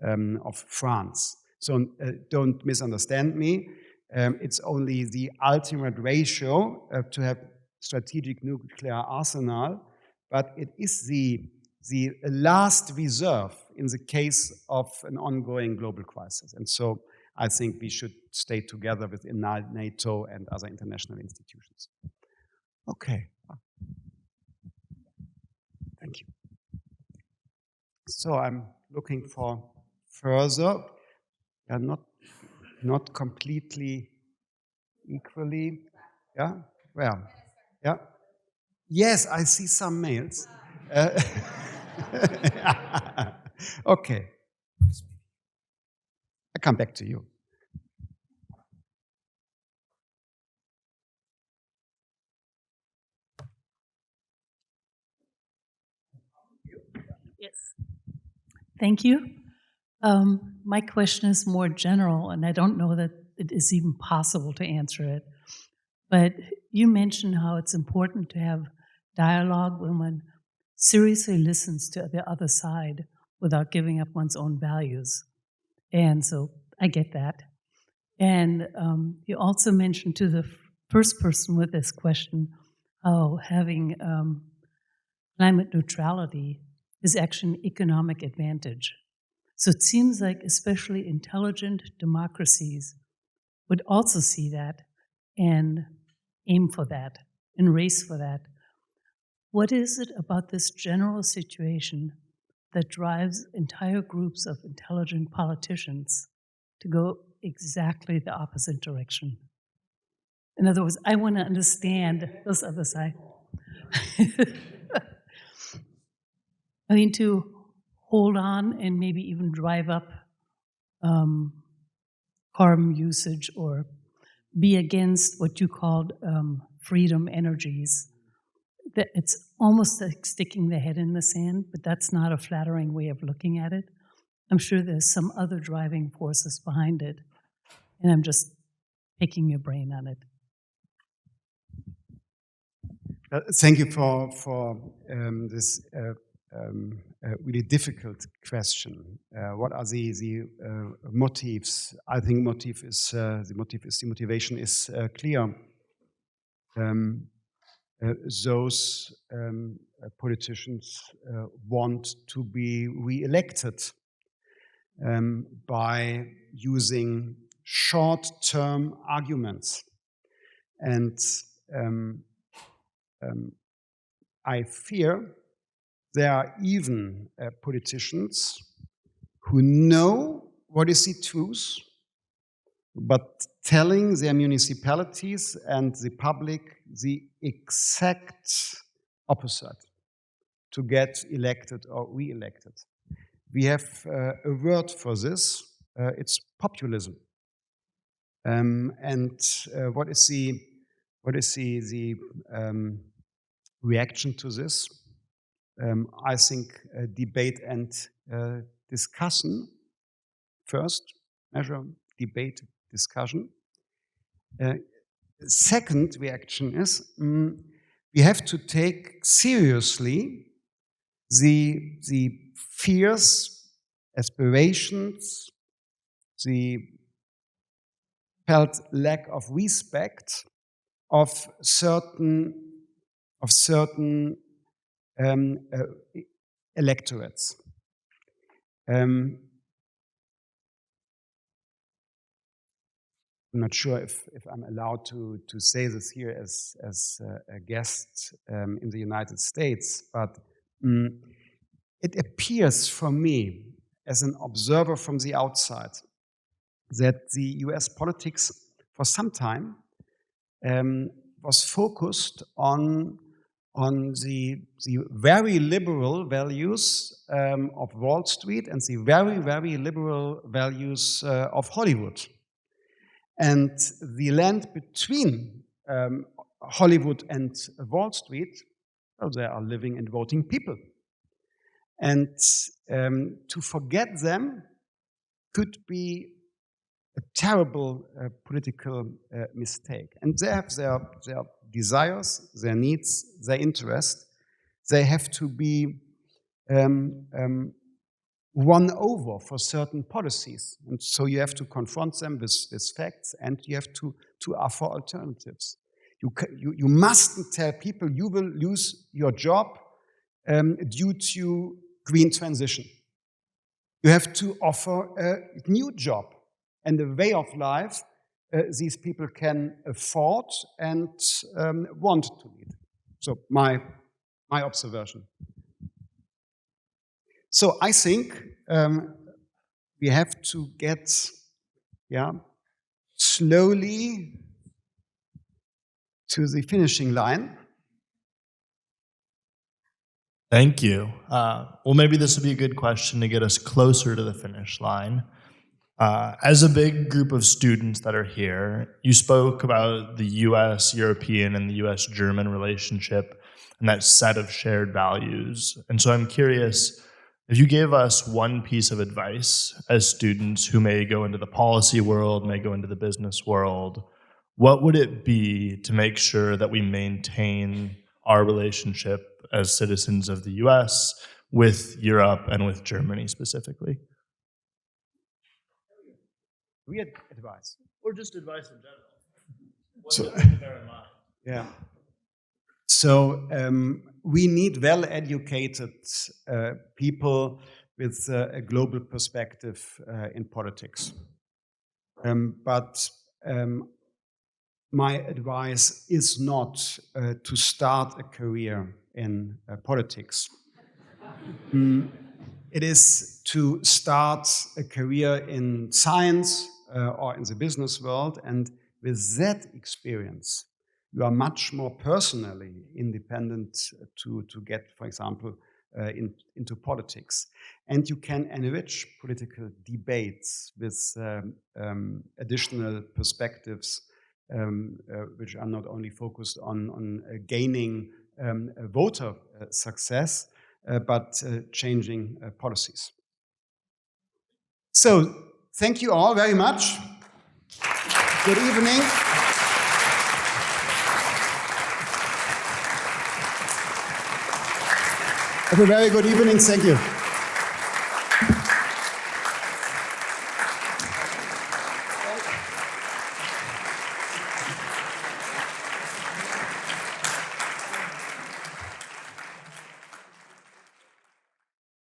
of France. So don't misunderstand me. It's only the ultimate ratio to have strategic nuclear arsenal, but it is the last reserve in the case of an ongoing global crisis. And so I think we should stay together within NATO and other international institutions. Okay. Thank you. So I'm looking for further, not completely equally. Yeah? Well, yeah. Yes, I see some mails. Okay. I come back to you. Yes. Thank you. My question is more general, and I don't know that it is even possible to answer it. But you mentioned how it's important to have dialogue when one seriously listens to the other side without giving up one's own values. And so I get that. And you also mentioned to the first person with this question how having climate neutrality is actually an economic advantage. So it seems like especially intelligent democracies would also see that and aim for that and race for that. What is it about this general situation that drives entire groups of intelligent politicians to go exactly the opposite direction? In other words, I want to understand this other side. I mean, to hold on and maybe even drive up carbon usage or be against what you called freedom energies. That it's almost like sticking the head in the sand, but that's not a flattering way of looking at it. I'm sure there's some other driving forces behind it, and I'm just picking your brain on it. Thank you for this really difficult question. What are the motives? I think the motivation is clear. Those politicians want to be re-elected by using short-term arguments. And I fear there are even politicians who know what is the truth, but telling their municipalities and the public the exact opposite to get elected or re-elected. We have a word for this. It's populism. And what is the reaction to this? I think debate and discussion first. Measure, debate, discussion. Second reaction is we have to take seriously the fears, aspirations, the felt lack of respect of certain electorates. I'm not sure if I'm allowed to say this here as a guest in the United States, but it appears for me as an observer from the outside that the US politics for some time was focused on the very liberal values of Wall Street and the very, very liberal values of Hollywood. And the land between Hollywood and Wall Street, well, they are living and voting people. And to forget them could be a terrible political mistake. And they have their desires, their needs, their interests. They have to be won over for certain policies. And so you have to confront them with facts, and you have to offer alternatives. You mustn't tell people you will lose your job due to green transition. You have to offer a new job and a way of life these people can afford and want to lead. So my observation. So I think we have to get slowly to the finishing line. Thank you. Well, maybe this would be a good question to get us closer to the finish line. As a big group of students that are here, you spoke about the US-European and the US-German relationship and that set of shared values. And so I'm curious, if you gave us one piece of advice as students who may go into the policy world, may go into the business world, what would it be to make sure that we maintain our relationship as citizens of the US with Europe and with Germany specifically? Weird advice. Or just advice in general. What So- do we bear in mind? Yeah. So we need well-educated people with a global perspective in politics. But my advice is not to start a career in politics. It is to start a career in science or in the business world, and with that experience, you are much more personally independent to get, for example, into politics. And you can enrich political debates with additional perspectives which are not only focused on gaining voter success, but changing policies. So, thank you all very much. Good evening. Have a very good evening. Thank you.